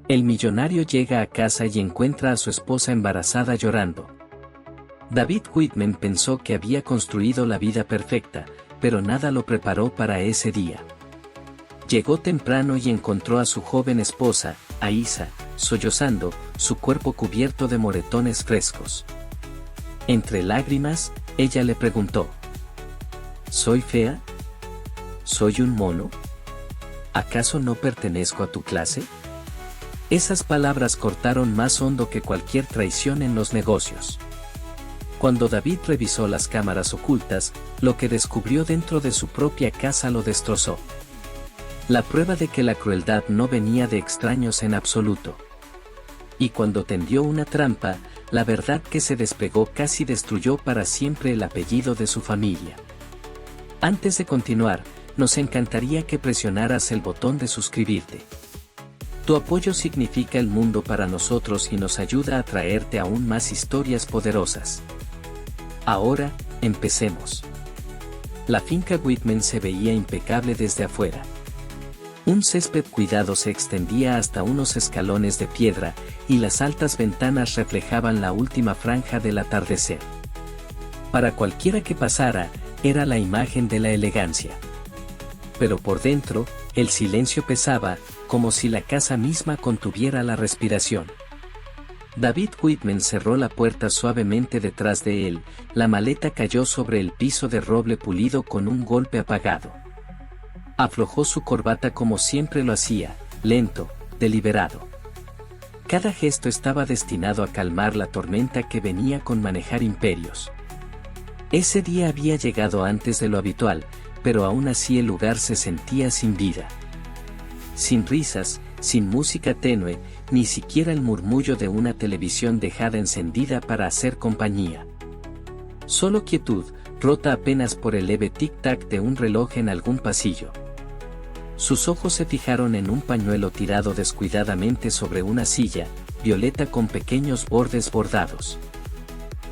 El millonario llega a casa y encuentra a su esposa embarazada llorando. David Whitman pensó que había construido la vida perfecta, pero nada lo preparó para ese día. Llegó temprano y encontró a su joven esposa, Aisa, sollozando, su cuerpo cubierto de moretones frescos. Entre lágrimas, ella le preguntó: ¿soy fea? ¿Soy un mono? ¿Acaso no pertenezco a tu clase? Esas palabras cortaron más hondo que cualquier traición en los negocios. Cuando David revisó las cámaras ocultas, lo que descubrió dentro de su propia casa lo destrozó. La prueba de que la crueldad no venía de extraños en absoluto. Y cuando tendió una trampa, la verdad que se despegó casi destruyó para siempre el apellido de su familia. Antes de continuar, nos encantaría que presionaras el botón de suscribirte. Tu apoyo significa el mundo para nosotros y nos ayuda a traerte aún más historias poderosas. Ahora, empecemos. La finca Whitman se veía impecable desde afuera. Un césped cuidado se extendía hasta unos escalones de piedra, y las altas ventanas reflejaban la última franja del atardecer. Para cualquiera que pasara, era la imagen de la elegancia. Pero por dentro, el silencio pesaba, como si la casa misma contuviera la respiración. David Whitman cerró la puerta suavemente detrás de él, la maleta cayó sobre el piso de roble pulido con un golpe apagado. Aflojó su corbata como siempre lo hacía, lento, deliberado. Cada gesto estaba destinado a calmar la tormenta que venía con manejar imperios. Ese día había llegado antes de lo habitual, pero aún así el lugar se sentía sin vida. Sin risas, sin música tenue, ni siquiera el murmullo de una televisión dejada encendida para hacer compañía. Solo quietud, rota apenas por el leve tic-tac de un reloj en algún pasillo. Sus ojos se fijaron en un pañuelo tirado descuidadamente sobre una silla, violeta con pequeños bordes bordados.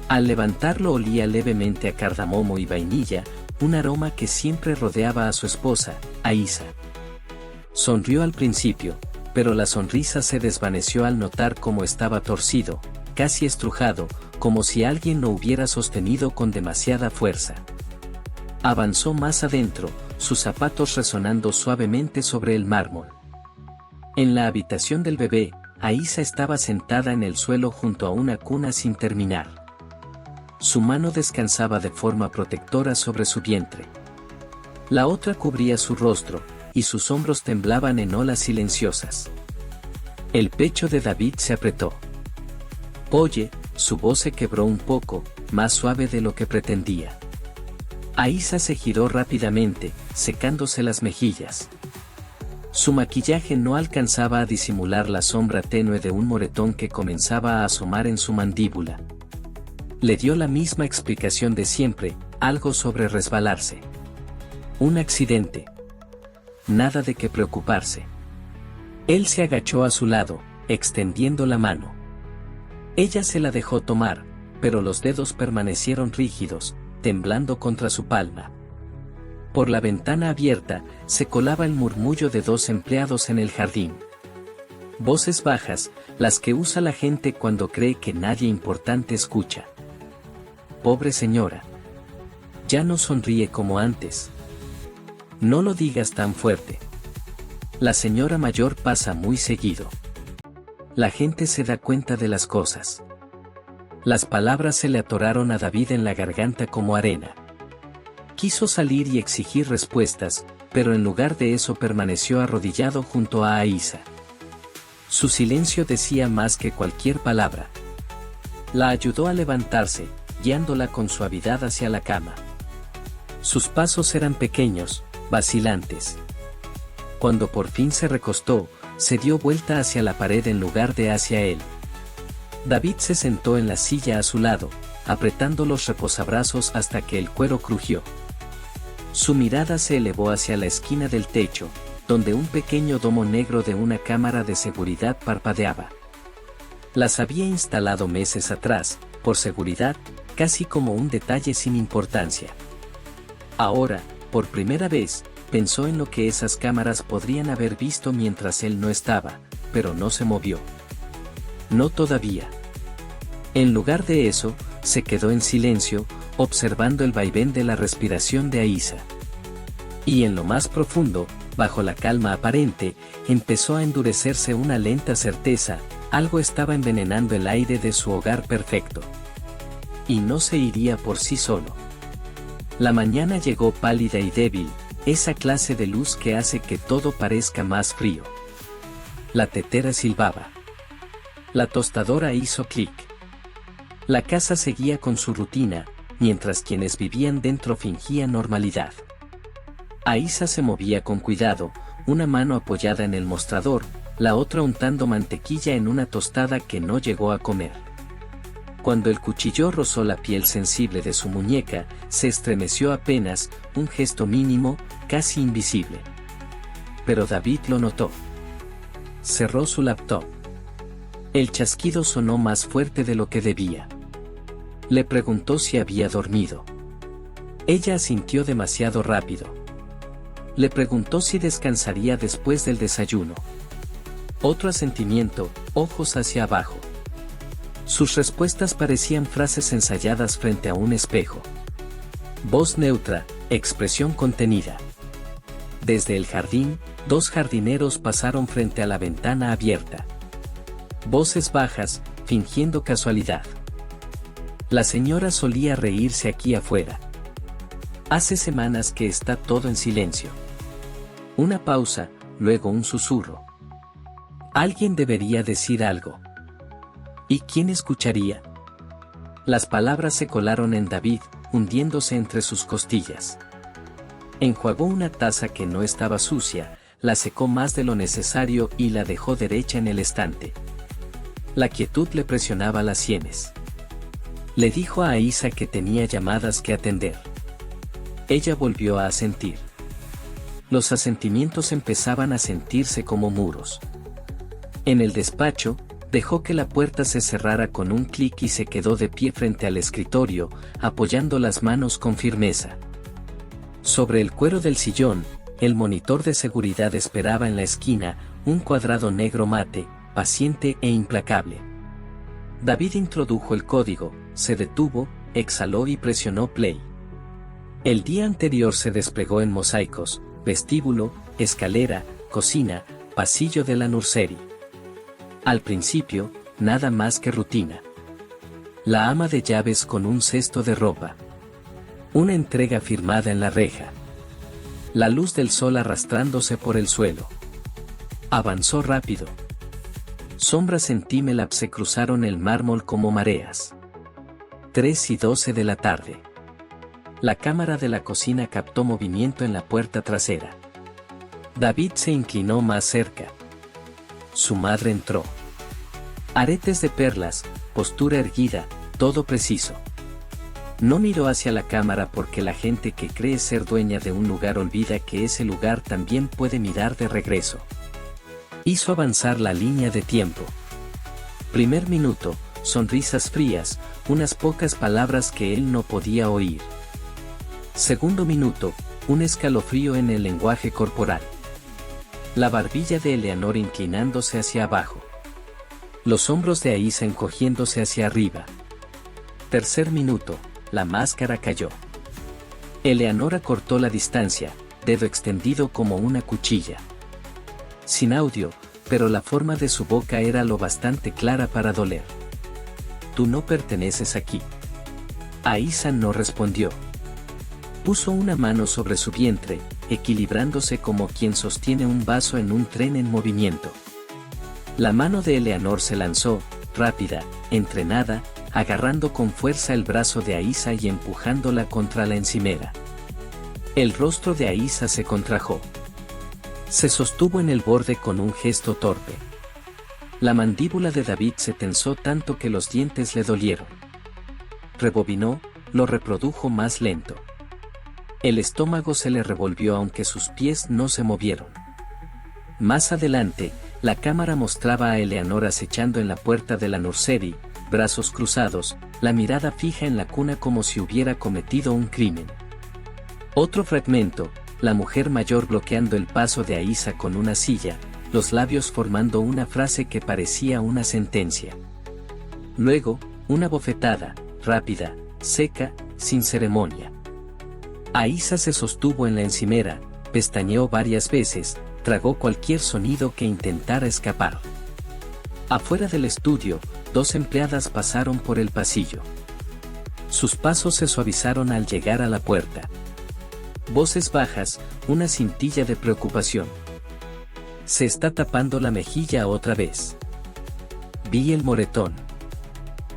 Al levantarlo olía levemente a cardamomo y vainilla, un aroma que siempre rodeaba a su esposa, Aisa. Sonrió al principio, pero la sonrisa se desvaneció al notar cómo estaba torcido, casi estrujado, como si alguien lo hubiera sostenido con demasiada fuerza. Avanzó más adentro, sus zapatos resonando suavemente sobre el mármol. En la habitación del bebé, Aisa estaba sentada en el suelo junto a una cuna sin terminar. Su mano descansaba de forma protectora sobre su vientre. La otra cubría su rostro, y sus hombros temblaban en olas silenciosas. El pecho de David se apretó. «Oye», su voz se quebró un poco, más suave de lo que pretendía. Aisa se giró rápidamente, secándose las mejillas. Su maquillaje no alcanzaba a disimular la sombra tenue de un moretón que comenzaba a asomar en su mandíbula. Le dio la misma explicación de siempre, algo sobre resbalarse. Un accidente. Nada de qué preocuparse. Él se agachó a su lado, extendiendo la mano. Ella se la dejó tomar, pero los dedos permanecieron rígidos, temblando contra su palma. Por la ventana abierta, se colaba el murmullo de dos empleados en el jardín. Voces bajas, las que usa la gente cuando cree que nadie importante escucha. Pobre señora. Ya no sonríe como antes. No lo digas tan fuerte. La señora mayor pasa muy seguido. La gente se da cuenta de las cosas. Las palabras se le atoraron a David en la garganta como arena. Quiso salir y exigir respuestas, pero en lugar de eso permaneció arrodillado junto a Aisa. Su silencio decía más que cualquier palabra. La ayudó a levantarse, guiándola con suavidad hacia la cama. Sus pasos eran pequeños, vacilantes. Cuando por fin se recostó, se dio vuelta hacia la pared en lugar de hacia él. David se sentó en la silla a su lado, apretando los reposabrazos hasta que el cuero crujió. Su mirada se elevó hacia la esquina del techo, donde un pequeño domo negro de una cámara de seguridad parpadeaba. Las había instalado meses atrás, por seguridad, casi como un detalle sin importancia. Ahora, por primera vez, pensó en lo que esas cámaras podrían haber visto mientras él no estaba, pero no se movió. No todavía. En lugar de eso, se quedó en silencio, observando el vaivén de la respiración de Aísa. Y en lo más profundo, bajo la calma aparente, empezó a endurecerse una lenta certeza: algo estaba envenenando el aire de su hogar perfecto. Y no se iría por sí solo. La mañana llegó pálida y débil, esa clase de luz que hace que todo parezca más frío. La tetera silbaba. La tostadora hizo clic. La casa seguía con su rutina, mientras quienes vivían dentro fingían normalidad. Aísa se movía con cuidado, una mano apoyada en el mostrador, la otra untando mantequilla en una tostada que no llegó a comer. Cuando el cuchillo rozó la piel sensible de su muñeca, se estremeció apenas, un gesto mínimo, casi invisible. Pero David lo notó. Cerró su laptop. El chasquido sonó más fuerte de lo que debía. Le preguntó si había dormido. Ella asintió demasiado rápido. Le preguntó si descansaría después del desayuno. Otro asentimiento, ojos hacia abajo. Sus respuestas parecían frases ensayadas frente a un espejo. Voz neutra, expresión contenida. Desde el jardín, 2 jardineros pasaron frente a la ventana abierta. Voces bajas, fingiendo casualidad. La señora solía reírse aquí afuera. Hace semanas que está todo en silencio. Una pausa, luego un susurro. Alguien debería decir algo. ¿Y quién escucharía? Las palabras se colaron en David, hundiéndose entre sus costillas. Enjuagó una taza que no estaba sucia, la secó más de lo necesario y la dejó derecha en el estante. La quietud le presionaba las sienes. Le dijo a Aísa que tenía llamadas que atender. Ella volvió a asentir. Los asentimientos empezaban a sentirse como muros. En el despacho, dejó que la puerta se cerrara con un clic y se quedó de pie frente al escritorio, apoyando las manos con firmeza. Sobre el cuero del sillón, el monitor de seguridad esperaba en la esquina, un cuadrado negro mate, paciente e implacable. David introdujo el código, se detuvo, exhaló y presionó play. El día anterior se desplegó en mosaicos, vestíbulo, escalera, cocina, pasillo de la nursery. Al principio, nada más que rutina. La ama de llaves con un cesto de ropa. Una entrega firmada en la reja. La luz del sol arrastrándose por el suelo. Avanzó rápido. Sombras en Timelapse se cruzaron el mármol como mareas. 3:12 de la tarde. La cámara de la cocina captó movimiento en la puerta trasera. David se inclinó más cerca. Su madre entró. Aretes de perlas, postura erguida, todo preciso. No miró hacia la cámara porque la gente que cree ser dueña de un lugar olvida que ese lugar también puede mirar de regreso. Hizo avanzar la línea de tiempo. Primer minuto, sonrisas frías, unas pocas palabras que él no podía oír. Segundo minuto, un escalofrío en el lenguaje corporal. La barbilla de Eleanor inclinándose hacia abajo. Los hombros de Aísa encogiéndose hacia arriba. Tercer minuto, la máscara cayó. Eleanor acortó la distancia, dedo extendido como una cuchilla. Sin audio, pero la forma de su boca era lo bastante clara para doler. Tú no perteneces aquí. Aísa no respondió. Puso una mano sobre su vientre, equilibrándose como quien sostiene un vaso en un tren en movimiento. La mano de Eleanor se lanzó, rápida, entrenada, agarrando con fuerza el brazo de Aísa y empujándola contra la encimera. El rostro de Aísa se contrajo. Se sostuvo en el borde con un gesto torpe. La mandíbula de David se tensó tanto que los dientes le dolieron. Rebobinó, lo reprodujo más lento. El estómago se le revolvió aunque sus pies no se movieron. Más adelante, la cámara mostraba a Eleanor acechando en la puerta de la nursery, brazos cruzados, la mirada fija en la cuna como si hubiera cometido un crimen. Otro fragmento, la mujer mayor bloqueando el paso de Aísa con una silla, los labios formando una frase que parecía una sentencia. Luego, una bofetada, rápida, seca, sin ceremonia. Aísa se sostuvo en la encimera, pestañeó varias veces, tragó cualquier sonido que intentara escapar. Afuera del estudio, 2 empleadas pasaron por el pasillo. Sus pasos se suavizaron al llegar a la puerta. Voces bajas, una cintilla de preocupación. Se está tapando la mejilla otra vez. Vi el moretón.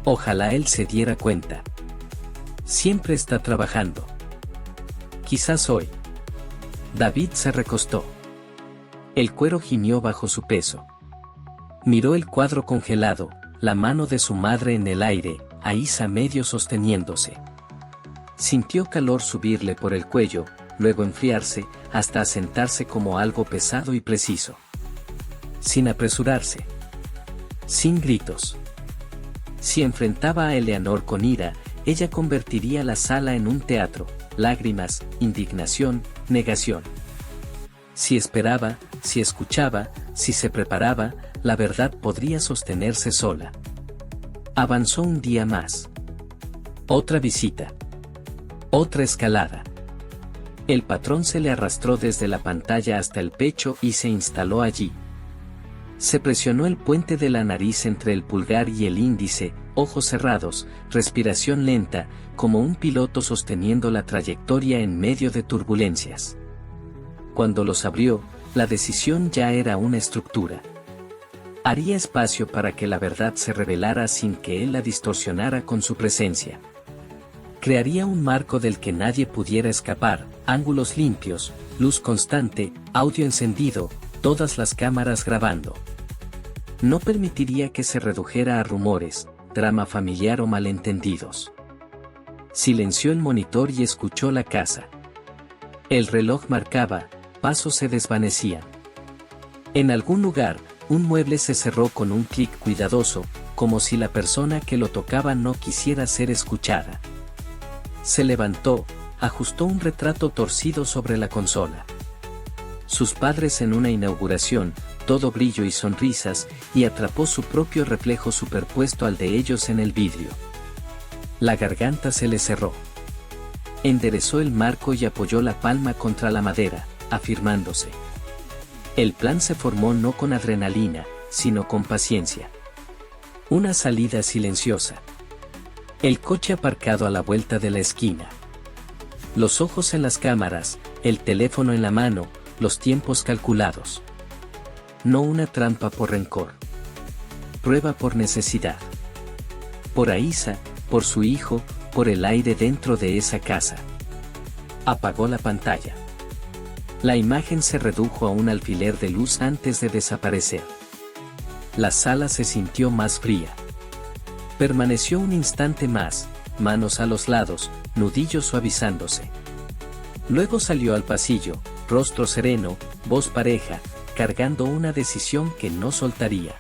Ojalá él se diera cuenta. Siempre está trabajando. Quizás hoy. David se recostó. El cuero gimió bajo su peso. Miró el cuadro congelado, la mano de su madre en el aire, Aísa medio sosteniéndose. Sintió calor subirle por el cuello, luego enfriarse, hasta asentarse como algo pesado y preciso. Sin apresurarse. Sin gritos. Si enfrentaba a Eleanor con ira, ella convertiría la sala en un teatro, lágrimas, indignación, negación. Si esperaba, si escuchaba, si se preparaba, la verdad podría sostenerse sola. Avanzó un día más. Otra visita. Otra escalada. El patrón se le arrastró desde la pantalla hasta el pecho y se instaló allí. Se presionó el puente de la nariz entre el pulgar y el índice, ojos cerrados, respiración lenta, como un piloto sosteniendo la trayectoria en medio de turbulencias. Cuando los abrió, la decisión ya era una estructura. Haría espacio para que la verdad se revelara sin que él la distorsionara con su presencia. Crearía un marco del que nadie pudiera escapar, ángulos limpios, luz constante, audio encendido, todas las cámaras grabando. No permitiría que se redujera a rumores, drama familiar o malentendidos. Silenció el monitor y escuchó la casa. El reloj marcaba, pasos se desvanecían. En algún lugar, un mueble se cerró con un clic cuidadoso, como si la persona que lo tocaba no quisiera ser escuchada. Se levantó, ajustó un retrato torcido sobre la consola. Sus padres en una inauguración, todo brillo y sonrisas, y atrapó su propio reflejo superpuesto al de ellos en el vidrio. La garganta se le cerró. Enderezó el marco y apoyó la palma contra la madera, afirmándose. El plan se formó no con adrenalina, sino con paciencia. Una salida silenciosa. El coche aparcado a la vuelta de la esquina. Los ojos en las cámaras, el teléfono en la mano, los tiempos calculados. No una trampa por rencor. Prueba por necesidad. Por Aísa, por su hijo, por el aire dentro de esa casa. Apagó la pantalla. La imagen se redujo a un alfiler de luz antes de desaparecer. La sala se sintió más fría. Permaneció un instante más, manos a los lados, nudillos suavizándose. Luego salió al pasillo, rostro sereno, voz pareja, cargando una decisión que no soltaría.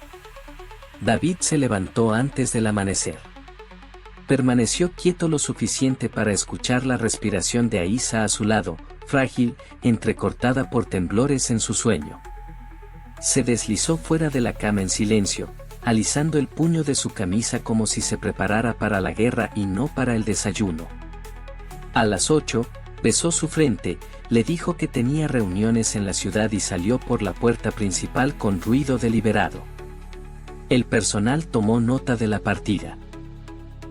David se levantó antes del amanecer. Permaneció quieto lo suficiente para escuchar la respiración de Aísa a su lado, frágil, entrecortada por temblores en su sueño. Se deslizó fuera de la cama en silencio, alisando el puño de su camisa como si se preparara para la guerra y no para el desayuno. A las 8, besó su frente, le dijo que tenía reuniones en la ciudad y salió por la puerta principal con ruido deliberado. El personal tomó nota de la partida.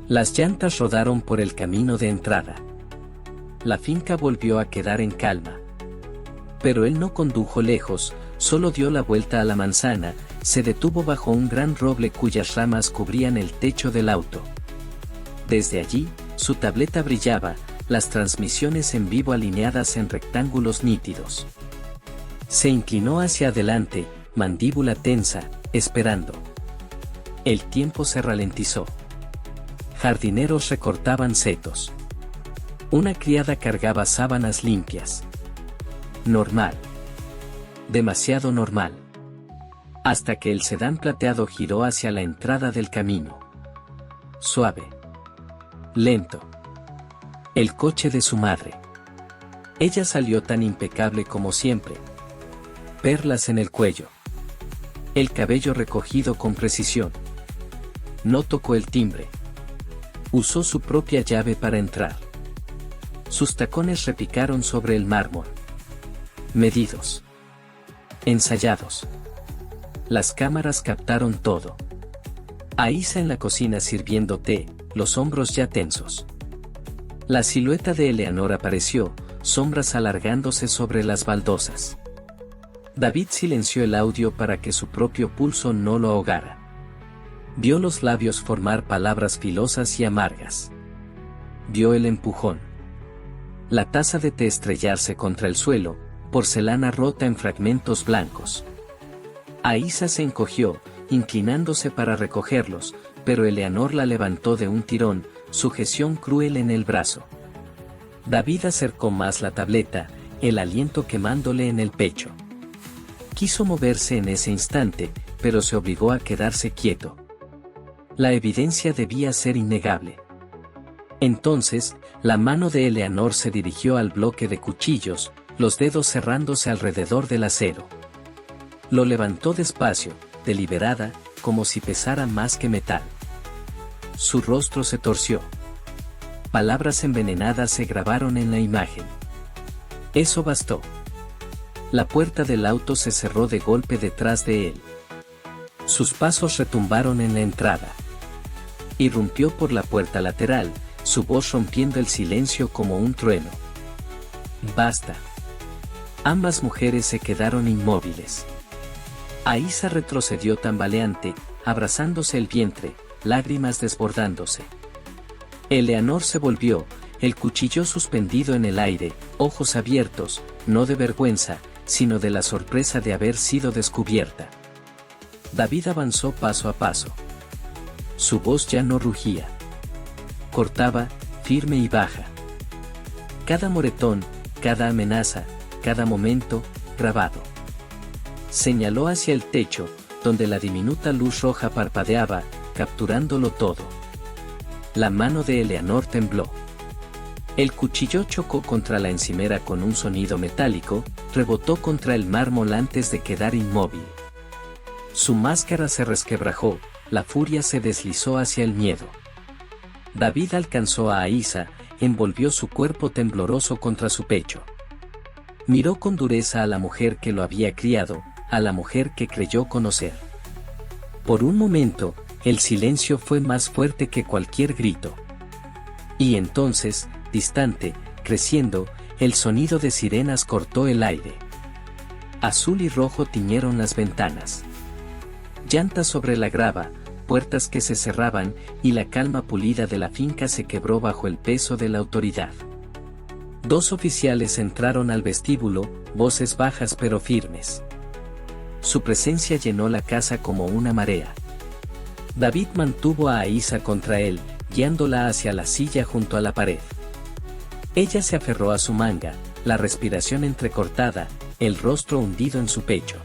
Las llantas rodaron por el camino de entrada. La finca volvió a quedar en calma. Pero él no condujo lejos, solo dio la vuelta a la manzana, se detuvo bajo un gran roble cuyas ramas cubrían el techo del auto. Desde allí, su tableta brillaba, las transmisiones en vivo alineadas en rectángulos nítidos. Se inclinó hacia adelante, mandíbula tensa, esperando. El tiempo se ralentizó. Jardineros recortaban setos. Una criada cargaba sábanas limpias. Normal. Demasiado normal. Hasta que el sedán plateado giró hacia la entrada del camino. Suave. Lento. El coche de su madre. Ella salió tan impecable como siempre. Perlas en el cuello. El cabello recogido con precisión. No tocó el timbre. Usó su propia llave para entrar. Sus tacones repicaron sobre el mármol. Medidos. Ensayados. Las cámaras captaron todo. Aísa en la cocina sirviendo té, los hombros ya tensos. La silueta de Eleanor apareció, sombras alargándose sobre las baldosas. David silenció el audio para que su propio pulso no lo ahogara. Vio los labios formar palabras filosas y amargas. Vio el empujón. La taza de té estrellarse contra el suelo, porcelana rota en fragmentos blancos. Aísa se encogió, inclinándose para recogerlos, pero Eleanor la levantó de un tirón, sujeción cruel en el brazo. David acercó más la tableta, el aliento quemándole en el pecho. Quiso moverse en ese instante, pero se obligó a quedarse quieto. La evidencia debía ser innegable. Entonces, la mano de Eleanor se dirigió al bloque de cuchillos, los dedos cerrándose alrededor del acero. Lo levantó despacio, deliberada, como si pesara más que metal. Su rostro se torció. Palabras envenenadas se grabaron en la imagen. Eso bastó. La puerta del auto se cerró de golpe detrás de él. Sus pasos retumbaron en la entrada. Irrumpió por la puerta lateral, su voz rompiendo el silencio como un trueno. Basta. Ambas mujeres se quedaron inmóviles. Aísa retrocedió tambaleante, abrazándose el vientre, lágrimas desbordándose. Eleanor se volvió, el cuchillo suspendido en el aire, ojos abiertos, no de vergüenza, sino de la sorpresa de haber sido descubierta. David avanzó paso a paso. Su voz ya no rugía. Cortaba, firme y baja. Cada moretón, cada amenaza, cada momento, grabado. Señaló hacia el techo, donde la diminuta luz roja parpadeaba, capturándolo todo. La mano de Eleanor tembló. El cuchillo chocó contra la encimera con un sonido metálico, rebotó contra el mármol antes de quedar inmóvil. Su máscara se resquebrajó, la furia se deslizó hacia el miedo. David alcanzó a Aísa, envolvió su cuerpo tembloroso contra su pecho. Miró con dureza a la mujer que lo había criado, a la mujer que creyó conocer. Por un momento, el silencio fue más fuerte que cualquier grito. Y entonces, distante, creciendo, el sonido de sirenas cortó el aire. Azul y rojo tiñeron las ventanas. Llantas sobre la grava, puertas que se cerraban, y la calma pulida de la finca se quebró bajo el peso de la autoridad. Dos oficiales entraron al vestíbulo, voces bajas pero firmes. Su presencia llenó la casa como una marea. David mantuvo a Aísa contra él, guiándola hacia la silla junto a la pared. Ella se aferró a su manga, la respiración entrecortada, el rostro hundido en su pecho.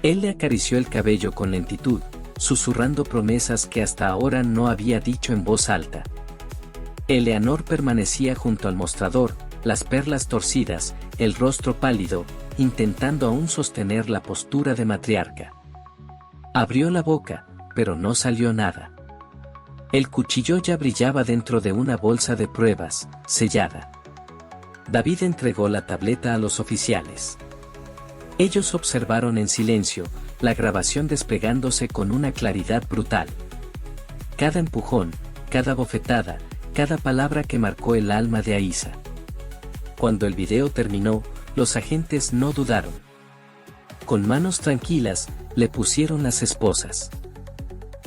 Él le acarició el cabello con lentitud, susurrando promesas que hasta ahora no había dicho en voz alta. Eleanor permanecía junto al mostrador, las perlas torcidas, el rostro pálido, intentando aún sostener la postura de matriarca. Abrió la boca, pero no salió nada. El cuchillo ya brillaba dentro de una bolsa de pruebas, sellada. David entregó la tableta a los oficiales. Ellos observaron en silencio, la grabación desplegándose con una claridad brutal. Cada empujón, cada bofetada, cada palabra que marcó el alma de Aísa. Cuando el video terminó, los agentes no dudaron. Con manos tranquilas, le pusieron las esposas.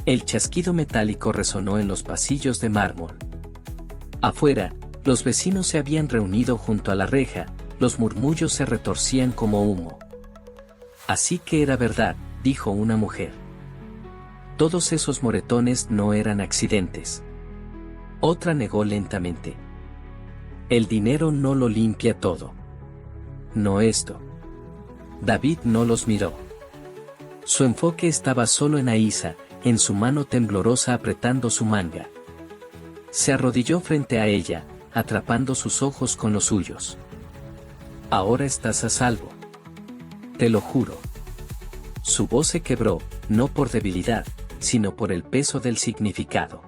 El chasquido metálico resonó en los pasillos de mármol. Afuera, los vecinos se habían reunido junto a la reja, los murmullos se retorcían como humo. Así que era verdad, dijo una mujer. Todos esos moretones no eran accidentes. Otra negó lentamente. El dinero no lo limpia todo. No esto. David no los miró. Su enfoque estaba solo en Aísa, en su mano temblorosa apretando su manga. Se arrodilló frente a ella, atrapando sus ojos con los suyos. Ahora estás a salvo. Te lo juro. Su voz se quebró, no por debilidad, sino por el peso del significado.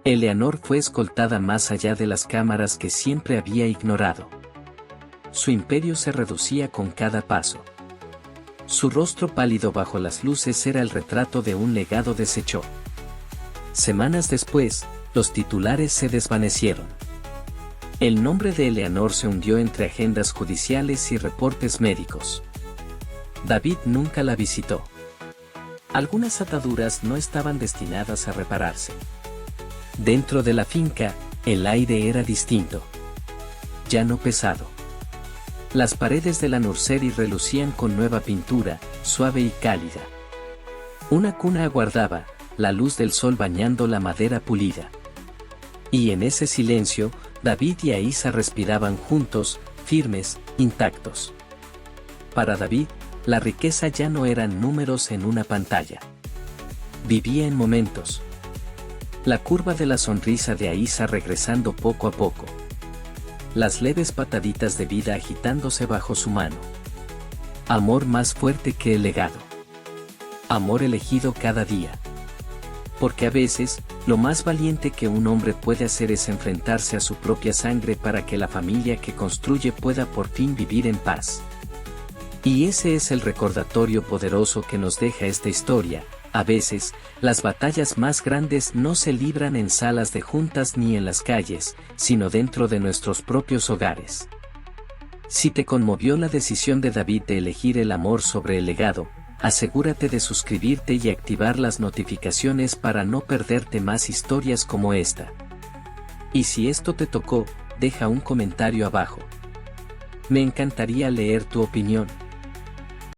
Eleanor fue escoltada más allá de las cámaras que siempre había ignorado. Su imperio se reducía con cada paso. Su rostro pálido bajo las luces era el retrato de un legado deshecho. Semanas después, los titulares se desvanecieron. El nombre de Eleanor se hundió entre agendas judiciales y reportes médicos. David nunca la visitó. Algunas ataduras no estaban destinadas a repararse. Dentro de la finca, el aire era distinto. Ya no pesado. Las paredes de la nursery relucían con nueva pintura, suave y cálida. Una cuna aguardaba, la luz del sol bañando la madera pulida. Y en ese silencio, David y Aísa respiraban juntos, firmes, intactos. Para David, la riqueza ya no eran números en una pantalla. Vivía en momentos. La curva de la sonrisa de Aísa regresando poco a poco. Las leves pataditas de vida agitándose bajo su mano. Amor más fuerte que el legado. Amor elegido cada día. Porque a veces, lo más valiente que un hombre puede hacer es enfrentarse a su propia sangre para que la familia que construye pueda por fin vivir en paz. Y ese es el recordatorio poderoso que nos deja esta historia. A veces, las batallas más grandes no se libran en salas de juntas ni en las calles, sino dentro de nuestros propios hogares. Si te conmovió la decisión de David de elegir el amor sobre el legado, asegúrate de suscribirte y activar las notificaciones para no perderte más historias como esta. Y si esto te tocó, deja un comentario abajo. Me encantaría leer tu opinión.